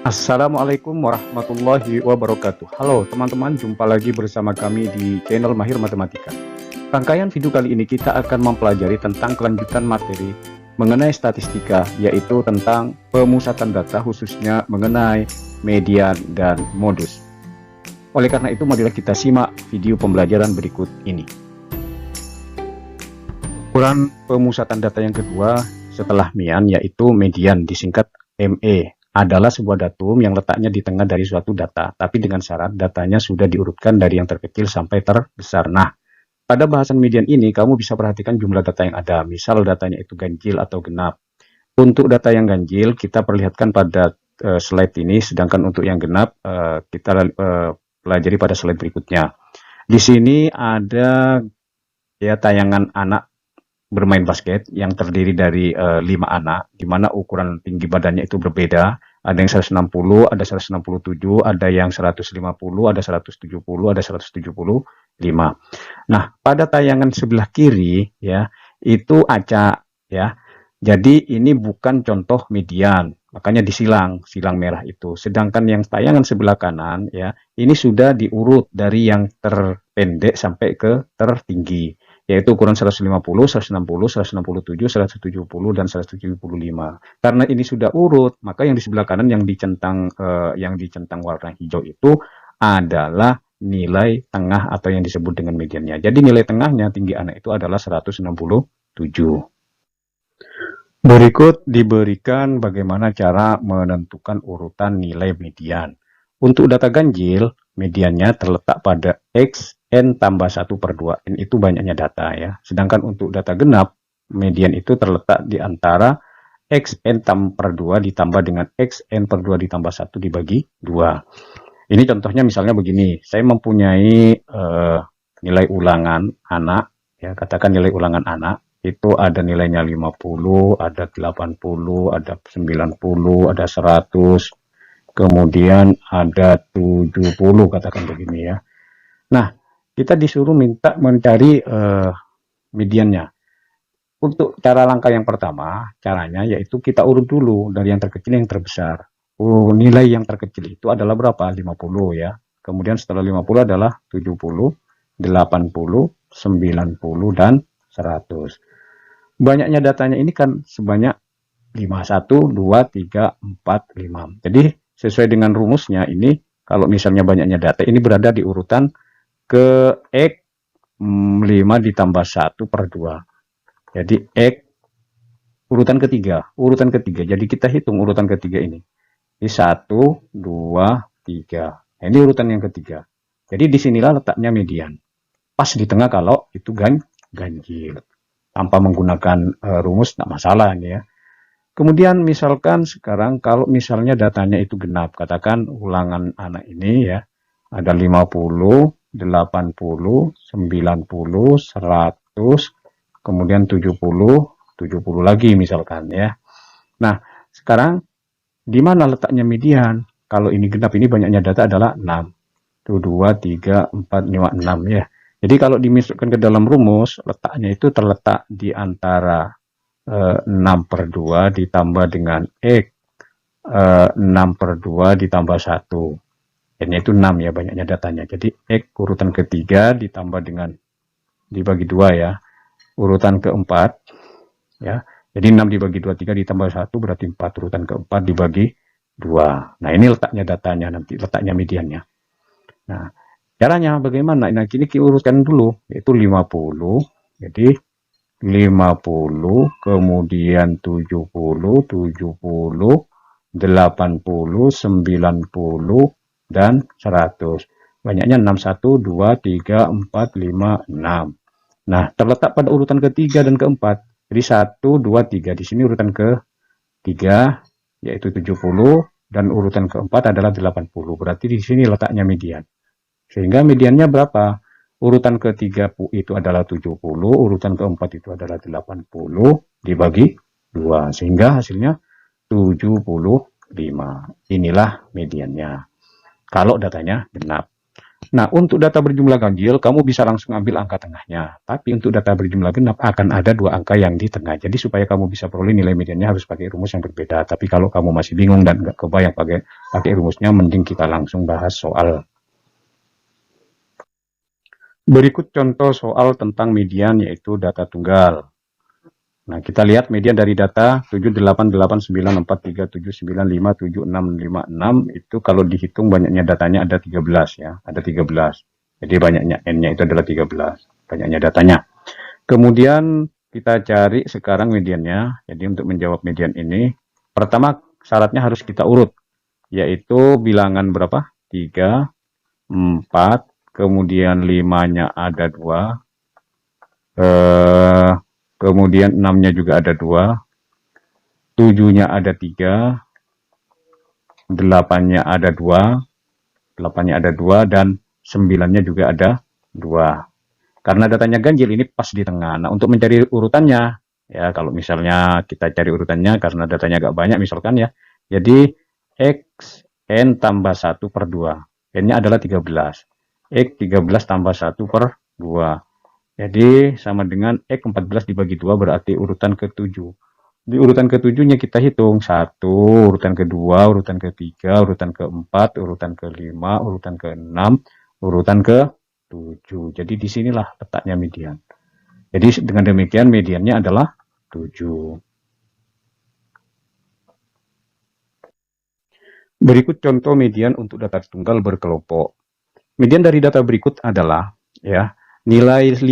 Assalamualaikum warahmatullahi wabarakatuh. Halo teman-teman, jumpa lagi bersama kami di channel Mahir Matematika. Rangkaian video kali ini kita akan mempelajari tentang kelanjutan materi mengenai statistika, yaitu tentang pemusatan data khususnya mengenai median dan modus. Oleh karena itu, marilah kita simak video pembelajaran berikut ini. Ukuran pemusatan data yang kedua setelah mian yaitu median, disingkat ME. Adalah sebuah datum yang letaknya di tengah dari suatu data, tapi dengan syarat datanya sudah diurutkan dari yang terkecil sampai terbesar. Nah, pada bahasan median ini, kamu bisa perhatikan jumlah data yang ada. Misal datanya itu ganjil atau genap. Untuk data yang ganjil, kita perlihatkan pada slide ini, sedangkan untuk yang genap, kita pelajari pada slide berikutnya. Di sini ada ya tayangan anak bermain basket yang terdiri dari 5 anak, di mana ukuran tinggi badannya itu berbeda. Ada yang 160, ada 167, ada yang 150, ada 170, ada 175. Nah, pada tayangan sebelah kiri ya, itu acak ya. Jadi ini bukan contoh median, makanya disilang, silang merah itu. Sedangkan yang tayangan sebelah kanan ya, ini sudah diurut dari yang terpendek sampai ke tertinggi, yaitu ukuran 150, 160, 167, 170, dan 175. Karena ini sudah urut, maka yang di sebelah kanan yang dicentang warna hijau itu adalah nilai tengah atau yang disebut dengan mediannya. Jadi nilai tengahnya tinggi anak itu adalah 167. Berikut diberikan bagaimana cara menentukan urutan nilai median. Untuk data ganjil, mediannya terletak pada X N tambah 1 per 2. N itu banyaknya data ya. Sedangkan untuk data genap, median itu terletak di antara X N per 2 ditambah dengan X N per 2 ditambah 1 dibagi 2. Ini contohnya misalnya begini. Saya mempunyai nilai ulangan anak, ya katakan nilai ulangan anak. Itu ada nilainya 50, ada 80, ada 90, ada 100, kemudian ada 70, katakan begini ya. Nah, kita disuruh minta mencari mediannya. Untuk cara langkah yang pertama, caranya yaitu kita urut dulu dari yang terkecil yang terbesar. Nilai yang terkecil itu adalah berapa? 50 ya. Kemudian setelah 50 adalah 70, 80, 90, dan 100. Banyaknya datanya ini kan sebanyak 5, 1, 2, 3, 4, 5. Jadi sesuai dengan rumusnya ini, kalau misalnya banyaknya data ini berada di urutan ke X 5 ditambah 1 per 2. Jadi X urutan ketiga. Jadi kita hitung urutan ketiga ini. Ini 1, 2, 3. Nah, ini urutan yang ketiga. Jadi disinilah letaknya median. Pas di tengah kalau itu ganjil. Tanpa menggunakan rumus tidak masalah ini ya. Kemudian misalkan sekarang kalau misalnya datanya itu genap, katakan ulangan anak ini ya, ada 50, 80, 90, 100, kemudian 70, 70 lagi misalkan ya. Nah, sekarang di mana letaknya median? Kalau ini genap, ini banyaknya data adalah 6. 2, 3, 4, 5, 6 ya. Jadi kalau dimasukkan ke dalam rumus, letaknya itu terletak di antara 6 per 2 ditambah dengan X 6 per 2 ditambah 1. N-nya itu 6 ya, banyaknya datanya. Jadi X urutan ketiga ditambah dengan dibagi 2 ya. Urutan keempat ya. Jadi 6 dibagi 2, 3 ditambah 1 berarti 4. Urutan keempat dibagi 2. Nah, ini letaknya datanya nanti, letaknya mediannya. Nah, caranya bagaimana? Nah, kini kita urutkan dulu, yaitu 50. Jadi 50, kemudian 70, 70, 80, 90, dan 100. Banyaknya 6, 1, 2, 3, 4, 5, 6. Nah, terletak pada urutan ketiga dan keempat. Jadi 1, 2, 3. Di sini urutan ketiga, yaitu 70, dan urutan keempat adalah 80. Berarti di sini letaknya median. Sehingga mediannya berapa? Urutan ketiga itu adalah 70, urutan keempat itu adalah 80, dibagi 2. Sehingga hasilnya 75. Inilah mediannya. Kalau datanya genap. Nah, untuk data berjumlah ganjil, kamu bisa langsung ambil angka tengahnya. Tapi untuk data berjumlah genap akan ada dua angka yang di tengah. Jadi supaya kamu bisa peroleh nilai mediannya harus pakai rumus yang berbeda. Tapi kalau kamu masih bingung dan nggak kebayang pakai rumusnya, mending kita langsung bahas soal. Berikut contoh soal tentang median, yaitu data tunggal. Nah, kita lihat median dari data 78894379576556 itu kalau dihitung banyaknya datanya ada 13 ya, ada 13. Jadi banyaknya N-nya itu adalah 13, banyaknya datanya. Kemudian kita cari sekarang mediannya. Jadi untuk menjawab median ini, pertama syaratnya harus kita urut, yaitu bilangan berapa? 3, 4, kemudian 5-nya ada 2, kemudian 6-nya juga ada 2, 7-nya ada 3, 8-nya ada 2, 8-nya ada 2, dan 9-nya juga ada 2. Karena datanya ganjil ini pas di tengah. Nah, untuk mencari urutannya, ya kalau misalnya kita cari urutannya karena datanya agak banyak misalkan ya. Jadi X N tambah 1 per 2. N-nya adalah 13. X 13 tambah 1 per 2. Jadi sama dengan X 14 dibagi 2 berarti urutan ke-7. Di urutan ke-7-nya kita hitung 1, urutan kedua, urutan ketiga, urutan ke-4, urutan ke-5, urutan ke-6, urutan ke-7. Jadi disinilah letaknya median. Jadi dengan demikian mediannya adalah 7. Berikut contoh median untuk data tunggal berkelompok. Median dari data berikut adalah ya, nilai 5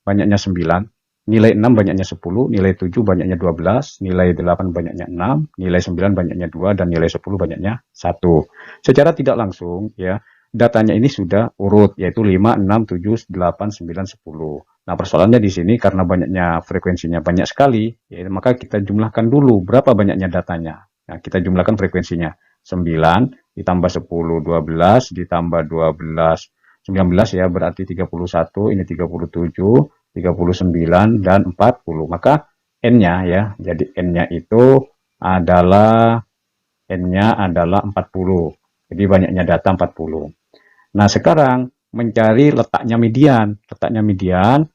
banyaknya 9, nilai 6 banyaknya 10, nilai 7 banyaknya 12, nilai 8 banyaknya 6, nilai 9 banyaknya 2, dan nilai 10 banyaknya 1. Secara tidak langsung ya, datanya ini sudah urut, yaitu 5, 6, 7, 8, 9, 10. Nah, persoalannya di sini karena banyaknya frekuensinya banyak sekali, ya, maka kita jumlahkan dulu berapa banyaknya datanya. Nah, kita jumlahkan frekuensinya. 9 ditambah 10, 12, ditambah 12, 19 ya, berarti 31, ini 37, 39, dan 40. Maka N-nya ya, jadi N-nya itu adalah 40. Jadi banyaknya data 40. Nah, sekarang mencari letaknya median. Letaknya median,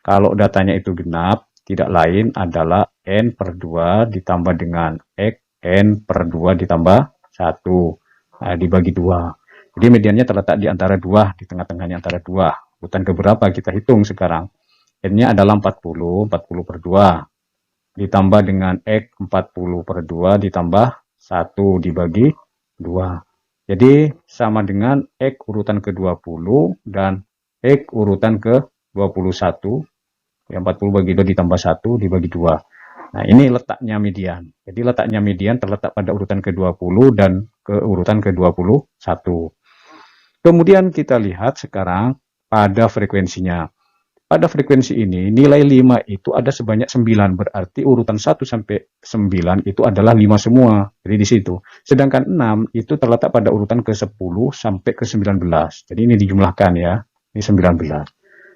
kalau datanya itu genap, tidak lain adalah N per 2 ditambah dengan X N per 2 ditambah 1. Nah, dibagi 2. Jadi mediannya terletak di antara 2, di tengah-tengahnya antara 2. Urutan keberapa kita hitung sekarang. N-nya adalah 40, 40 per 2. Ditambah dengan X 40 per 2 ditambah 1 dibagi 2. Jadi sama dengan X urutan ke-20 dan X urutan ke-21. 40 bagi 2 ditambah 1 dibagi 2. Nah, ini letaknya median. Jadi letaknya median terletak pada urutan ke-20 dan ke urutan ke-21. Kemudian kita lihat sekarang pada frekuensinya. Pada frekuensi ini, nilai 5 itu ada sebanyak 9. Berarti urutan 1 sampai 9 itu adalah 5 semua. Jadi di situ. Sedangkan 6 itu terletak pada urutan ke-10 sampai ke-19. Jadi ini dijumlahkan ya. Ini 19.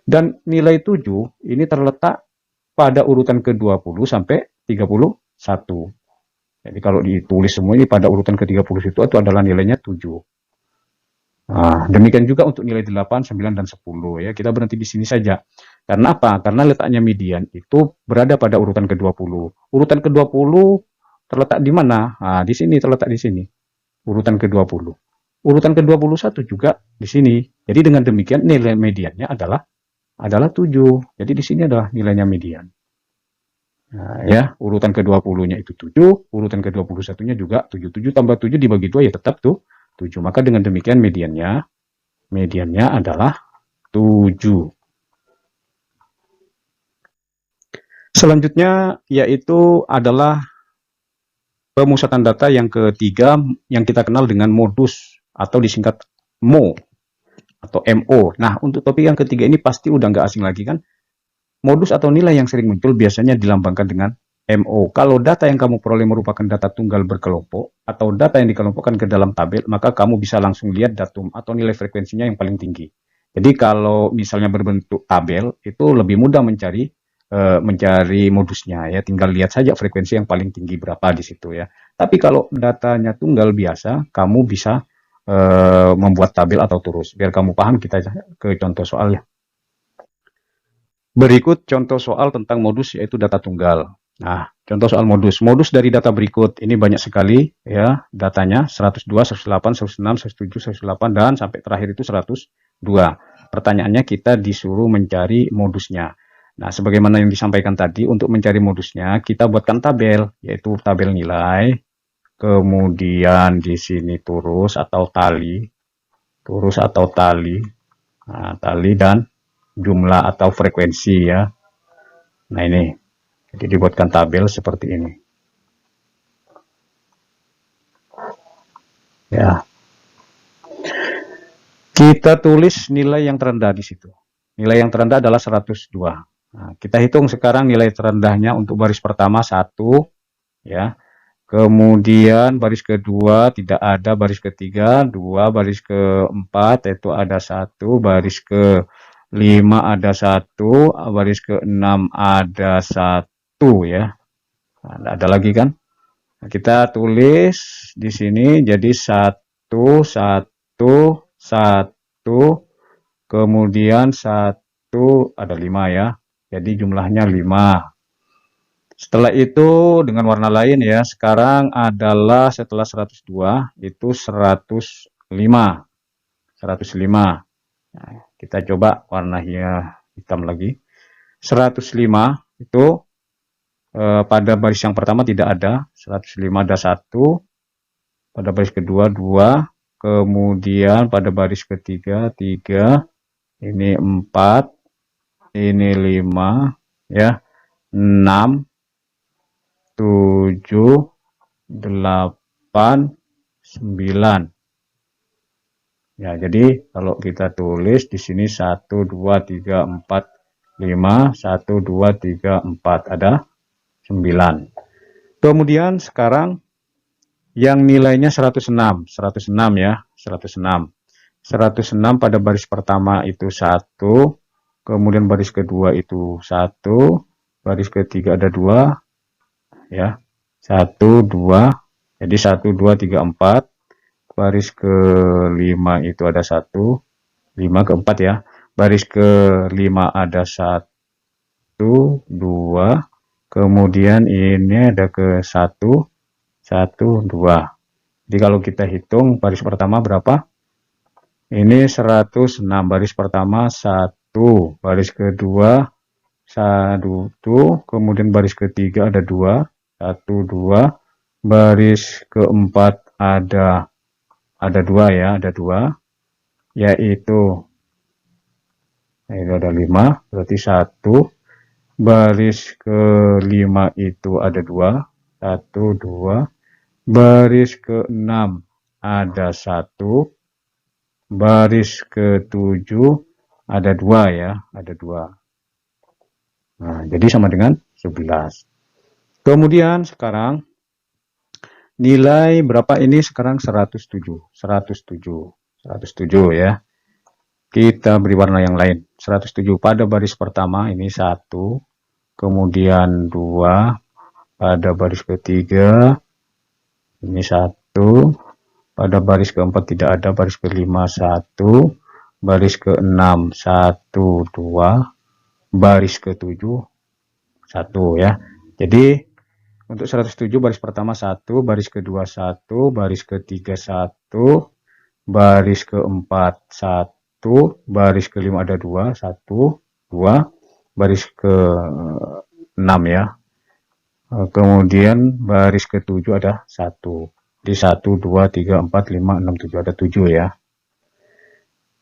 Dan nilai 7 ini terletak pada urutan ke-20 sampai 31. Jadi kalau ditulis semua ini pada urutan ke-30 itu adalah nilainya 7. Nah, demikian juga untuk nilai 8, 9, dan 10 ya. Kita berhenti di sini saja. Karena apa? Karena letaknya median itu berada pada urutan ke-20. Urutan ke-20 terletak di mana? Nah, di sini, terletak di sini. Urutan ke-20. Urutan ke-21 juga di sini. Jadi dengan demikian nilai mediannya adalah 7. Jadi di sini adalah nilainya median. Nah, ya, urutan ke-20-nya itu 7, urutan ke-21-nya juga 7. 7 tambah 7 dibagi 2 ya tetap tuh 7. Maka dengan demikian mediannya adalah 7. Selanjutnya yaitu adalah pemusatan data yang ketiga yang kita kenal dengan modus atau disingkat MO atau MO. Nah, untuk topik yang ketiga ini pasti udah nggak asing lagi kan. Modus atau nilai yang sering muncul biasanya dilambangkan dengan MO. Kalau data yang kamu peroleh merupakan data tunggal berkelompok atau data yang dikelompokkan ke dalam tabel, maka kamu bisa langsung lihat datum atau nilai frekuensinya yang paling tinggi. Jadi kalau misalnya berbentuk tabel, itu lebih mudah mencari modusnya ya. Tinggal lihat saja frekuensi yang paling tinggi berapa di situ ya. Tapi kalau datanya tunggal biasa, kamu bisa membuat tabel atau turus. Biar kamu paham, kita ke contoh soal ya. Berikut contoh soal tentang modus, yaitu data tunggal. Nah, contoh soal modus. Modus dari data berikut. Ini banyak sekali ya datanya, 102, 108, 106, 107, 108, dan sampai terakhir itu 102. Pertanyaannya kita disuruh mencari modusnya. Nah, sebagaimana yang disampaikan tadi, untuk mencari modusnya, kita buatkan tabel, yaitu tabel nilai. Kemudian di sini turus atau tali. Nah, tali dan jumlah atau frekuensi ya. Nah ini, jadi dibuatkan tabel seperti ini. Ya. Kita tulis nilai yang terendah di situ. Nilai yang terendah adalah 102. Nah, kita hitung sekarang nilai terendahnya untuk baris pertama 1 ya. Kemudian baris kedua tidak ada, baris ketiga 2, baris keempat itu ada 1, baris ke-5 ada 1, baris ke-6 ada 1 ya. Nah, ada lagi kan? Nah, kita tulis di sini jadi 1, 1, 1, kemudian 1 ada 5 ya. Jadi jumlahnya 5. Setelah itu dengan warna lain ya, sekarang adalah setelah 102 itu 105. 105. Nah, kita coba warnanya hitam lagi. 105 itu pada baris yang pertama tidak ada, 105 ada 1, pada baris kedua 2, kemudian pada baris ketiga 3, ini 4, ini 5 ya, 6, 7, 8, 9. Ya, jadi kalau kita tulis di sini 1, 2, 3, 4, 5, 1, 2, 3, 4. Ada 9. Kemudian sekarang yang nilainya 106. 106 ya, 106. 106 pada baris pertama itu 1, kemudian baris kedua itu 1, baris ketiga ada 2. Ya, 1, 2, jadi 1, 2, 3, 4, baris ke-5 itu ada 1, 5 ke-4 ya, baris ke-5 ada 1, 2, kemudian ini ada ke-1, 1, 2. Jadi kalau kita hitung baris pertama berapa? Ini 106, baris pertama 1, baris kedua 1, kemudian baris ketiga ada 2, 1, 2, baris keempat ada 2 ya, ada 2, yaitu ini ada 5, berarti 1, baris ke-5 itu ada 2, 1, 2, baris ke-6 ada 1, baris ke-7 ada 2 ya, ada 2. Nah, jadi sama dengan 11. Kemudian sekarang nilai berapa ini sekarang? 107. 107 ya. Kita beri warna yang lain. 107 pada baris pertama ini 1, kemudian 2, pada baris ketiga ini 1, pada baris keempat tidak ada, baris kelima 1, baris ke-6 1, 2, baris ke-7 1 ya. Jadi untuk 107 baris pertama 1, baris kedua 1, baris ketiga 1, baris keempat 1, baris kelima ada 2, 1, 2, baris ke-6 ya. Kemudian baris ke-7 ada 1. Di 1, 2, 3, 4, 5, 6, 7 ada 7 ya.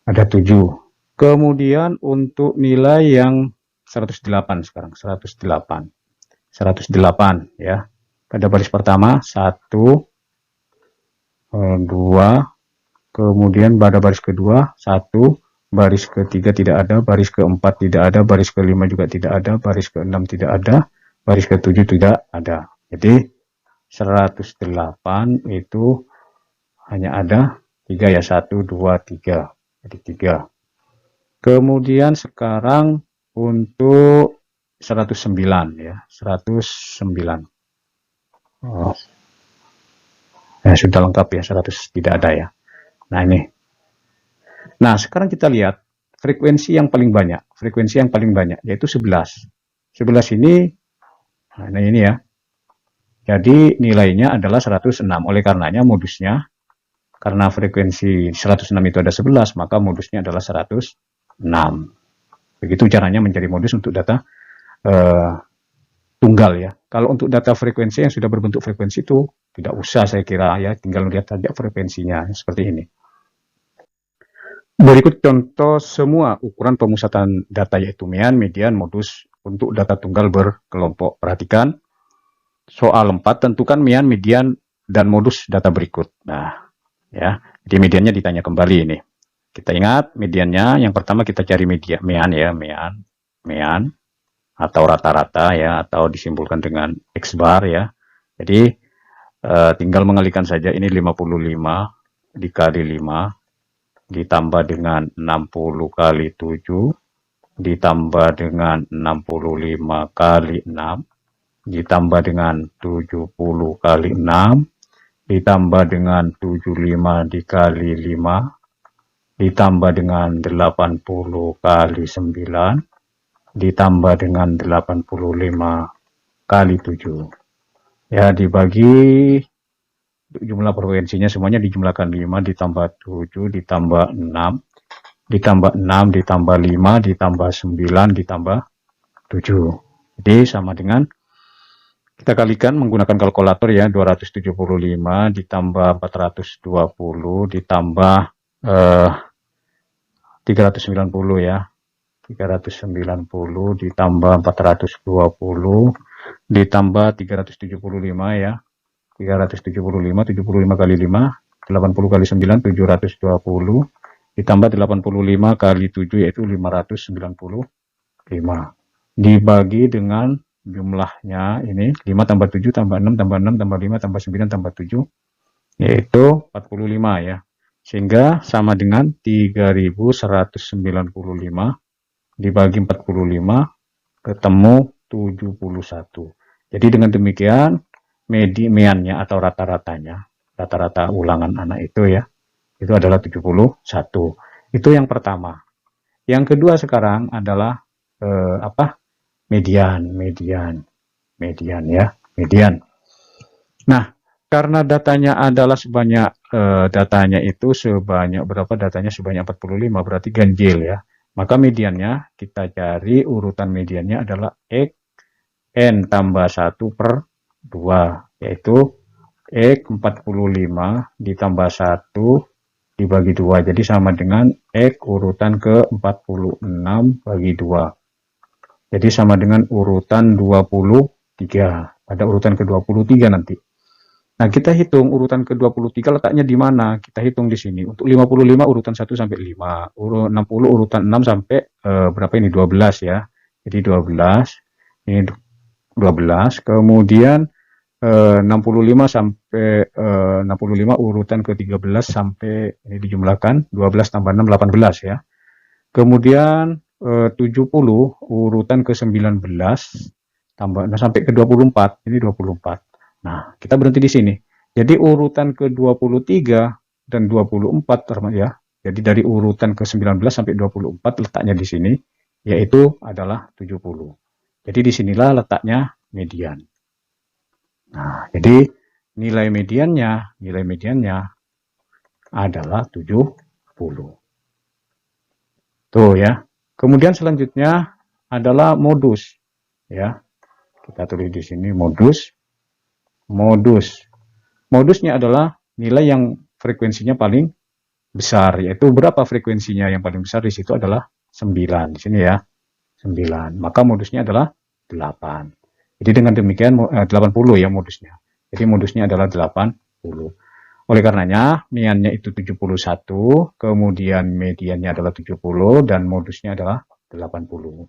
Ada 7. Kemudian untuk nilai yang 108 sekarang, 108 ya. Pada baris pertama 1, 2, kemudian pada baris kedua 1, baris ketiga tidak ada, baris keempat tidak ada, baris kelima juga tidak ada, baris ke-6 tidak ada, baris ke-7 tidak ada. Jadi 108 itu hanya ada 3 ya, 1, 2, 3. Jadi 3. Kemudian sekarang untuk 109 ya, 109. Oh. Ya, sudah lengkap ya, 100 tidak ada ya. Nah, ini. Nah, sekarang kita lihat frekuensi yang paling banyak. Frekuensi yang paling banyak yaitu 11. 11 ini, nah ini ya. Jadi nilainya adalah 106. Oleh karenanya modusnya, karena frekuensi 106 itu ada 11, maka modusnya adalah 106. Begitu caranya mencari modus untuk data tunggal ya. Kalau untuk data frekuensi yang sudah berbentuk frekuensi itu tidak usah saya kira ya, tinggal lihat saja frekuensinya seperti ini. Berikut contoh semua ukuran pemusatan data yaitu mean, median, modus untuk data tunggal berkelompok. Perhatikan soal 4, tentukan mean, median, dan modus data berikut. Nah, ya, jadi mediannya ditanya kembali ini. Kita ingat mediannya, yang pertama kita cari mean ya, mean atau rata-rata ya, atau disimpulkan dengan X bar ya. Jadi tinggal mengalihkan saja, ini 55 dikali 5 ditambah dengan 60 kali 7 ditambah dengan 65 kali 6 ditambah dengan 70 kali 6 ditambah dengan 75 dikali 5 ditambah dengan 80 kali 9 ditambah dengan 85 kali 7 ya, dibagi jumlah frekuensinya semuanya dijumlahkan 5 ditambah 7 ditambah 6 ditambah 6 ditambah 5 ditambah 9 ditambah 7. Jadi sama dengan, kita kalikan menggunakan kalkulator ya, 275 ditambah 420 ditambah 390 ya. 390 ditambah 420 ditambah 375 ya. 375, 75 kali 5, 80 kali 9, 720, ditambah 85 kali 7, yaitu 595. Dibagi dengan jumlahnya ini, 5 tambah 7 tambah 6 tambah 6 tambah 5 tambah 9 tambah 7, yaitu 45 ya. Sehingga sama dengan 3195 dibagi 45, ketemu 71. Jadi dengan demikian, meannya atau rata-ratanya, rata-rata ulangan anak itu ya, itu adalah 71. Itu yang pertama. Yang kedua sekarang adalah median ya, median. Nah, karena datanya adalah sebanyak datanya itu sebanyak berapa, datanya sebanyak 45, berarti ganjil ya. Maka mediannya kita cari, urutan mediannya adalah n tambah 1 per 2, yaitu X 45 ditambah 1 dibagi 2. Jadi sama dengan X urutan ke 46 bagi 2. Jadi sama dengan urutan 23. Pada urutan ke 23 nanti. Nah, kita hitung urutan ke 23 letaknya di mana? Kita hitung di sini. Untuk 55 urutan 1 sampai 5. 60 urutan 6 sampai berapa ini? 12 ya. Jadi 12. Ini 12, kemudian 65 sampai 65 urutan ke-13 sampai ini dijumlahkan 12 tambah 6 18 ya. Kemudian 70 urutan ke-19 tambah sampai ke-24, ini 24. Nah, kita berhenti di sini. Jadi urutan ke-23 dan 24 ya. Jadi dari urutan ke-19 sampai 24 letaknya di sini, yaitu adalah 70. Jadi disinilah letaknya median. Nah, jadi nilai mediannya adalah 70. Tuh ya. Kemudian selanjutnya adalah modus. Ya. Kita tulis di sini modus. Modusnya adalah nilai yang frekuensinya paling besar, yaitu berapa frekuensinya yang paling besar di situ adalah 9. Di sini ya. 9. Maka modusnya adalah 8. Jadi dengan demikian 80 ya modusnya. Jadi modusnya adalah 80. Oleh karenanya meannya itu 71, kemudian mediannya adalah 70 dan modusnya adalah 80.